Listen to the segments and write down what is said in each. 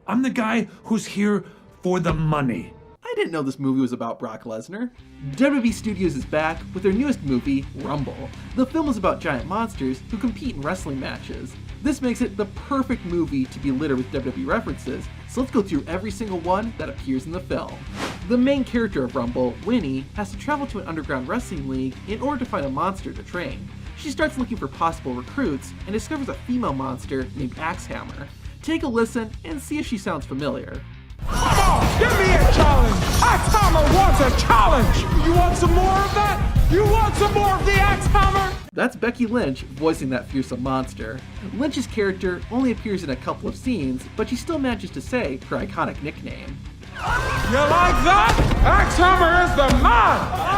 I'm the guy who's here for the money. I didn't know this movie was about Brock Lesnar. WWE Studios is back with their newest movie, Rumble. The film is about giant monsters who compete in wrestling matches. This makes it the perfect movie to be littered with WWE references, so let's go through every single one that appears in the film. The main character of Rumble, Winnie, has to travel to an underground wrestling league in order to find a monster to train. She starts looking for possible recruits and discovers a female monster named Axehammer. Take a listen and see if she sounds familiar. Come on, give me a challenge! Axehammer wants a challenge! You want some more of that? You want some more of the Axehammer? That's Becky Lynch voicing that fearsome monster. Lynch's character only appears in a couple of scenes, but she still manages to say her iconic nickname. You like that? Axehammer is the man!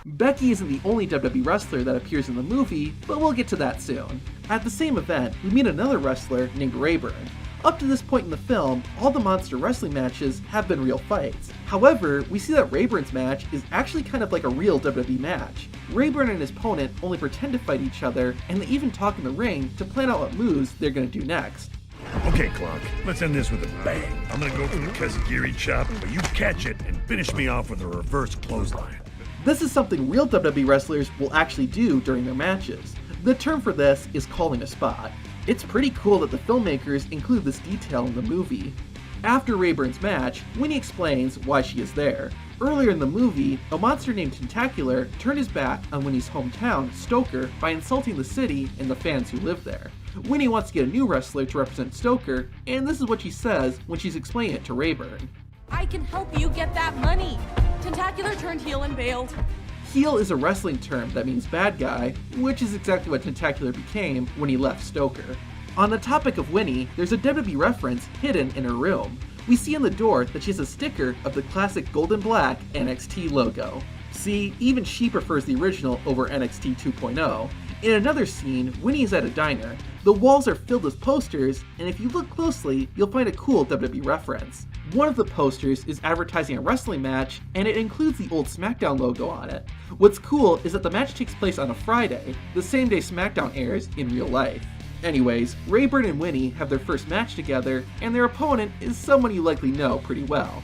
Becky isn't the only WWE wrestler that appears in the movie, but we'll get to that soon. At the same event, we meet another wrestler named Rayburn. Up to this point in the film, all the monster wrestling matches have been real fights. However, we see that Rayburn's match is actually kind of like a real WWE match. Rayburn and his opponent only pretend to fight each other, and they even talk in the ring to plan out what moves they're gonna do next. Okay, Clark, let's end this with a bang. I'm gonna go for the Kazagiri chop, but you catch it and finish me off with a reverse clothesline. This is something real WWE wrestlers will actually do during their matches. The term for this is calling a spot. It's pretty cool that the filmmakers include this detail in the movie. After Rayburn's match, Winnie explains why she is there. Earlier in the movie, a monster named Tentacular turned his back on Winnie's hometown, Stoker, by insulting the city and the fans who live there. Winnie wants to get a new wrestler to represent Stoker, and this is what she says when she's explaining it to Rayburn. I can help you get that money. Tentacular turned heel and bailed. Heel is a wrestling term that means bad guy, which is exactly what Tentacular became when he left Stoker. On the topic of Winnie, there's a WWE reference hidden in her room. We see on the door that she has a sticker of the classic gold and black NXT logo. See, even she prefers the original over NXT 2.0. In another scene, Winnie is at a diner. The walls are filled with posters, and if you look closely, you'll find a cool WWE reference. One of the posters is advertising a wrestling match, and it includes the old SmackDown logo on it. What's cool is that the match takes place on a Friday, the same day SmackDown airs in real life. Anyways, Rayburn and Winnie have their first match together, and their opponent is someone you likely know pretty well.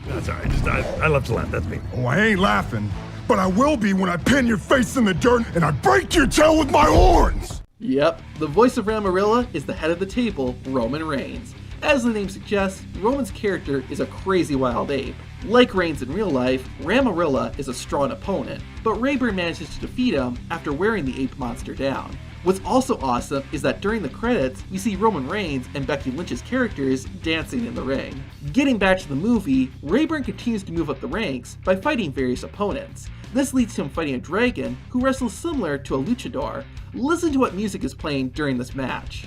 That's all right, I love to laugh, that's me. Oh, I ain't laughing, but I will be when I pin your face in the dirt and I break your tail with my horns! Yep, the voice of Ramarilla is the head of the table, Roman Reigns. As the name suggests, Roman's character is a crazy wild ape. Like Reigns in real life, Ramarilla is a strong opponent, but Rayburn manages to defeat him after wearing the ape monster down. What's also awesome is that during the credits, we see Roman Reigns and Becky Lynch's characters dancing in the ring. Getting back to the movie, Rayburn continues to move up the ranks by fighting various opponents. This leads to him fighting a dragon who wrestles similar to a luchador. Listen to what music is playing during this match.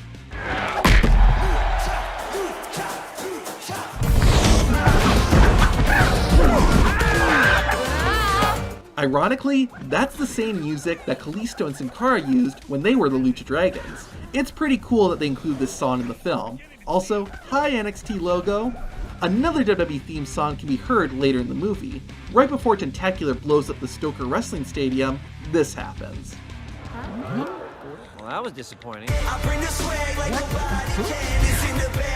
Ironically, that's the same music that Kalisto and Sin Cara used when they were the Lucha Dragons. It's pretty cool that they include this song in the film. Also, hi NXT logo. Another WWE theme song can be heard later in the movie. Right before Tentacular blows up the Stoker Wrestling Stadium, this happens. Well, that was disappointing.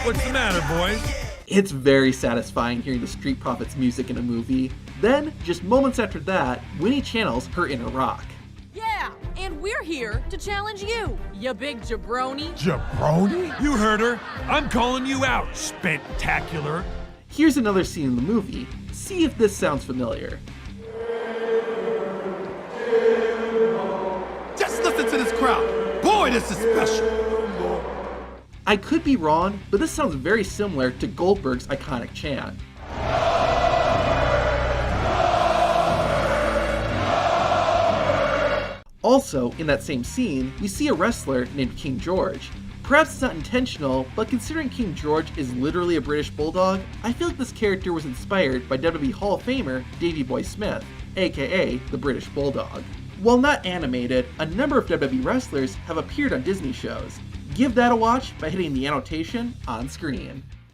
What's the matter, boys? It's very satisfying hearing the Street Profits music in a movie. Then, just moments after that, Winnie channels her inner rock. Yeah, and we're here to challenge you, you big jabroni. Jabroni? You heard her. I'm calling you out, Spectacular. Here's another scene in the movie. See if this sounds familiar. Just listen to this crowd. Boy, this is special. I could be wrong, but this sounds very similar to Goldberg's iconic chant. Also, in that same scene, we see a wrestler named King George. Perhaps it's not intentional, but considering King George is literally a British bulldog, I feel like this character was inspired by WWE Hall of Famer Davey Boy Smith, aka the British Bulldog. While not animated, a number of WWE wrestlers have appeared on Disney shows. Give that a watch by hitting the annotation on screen.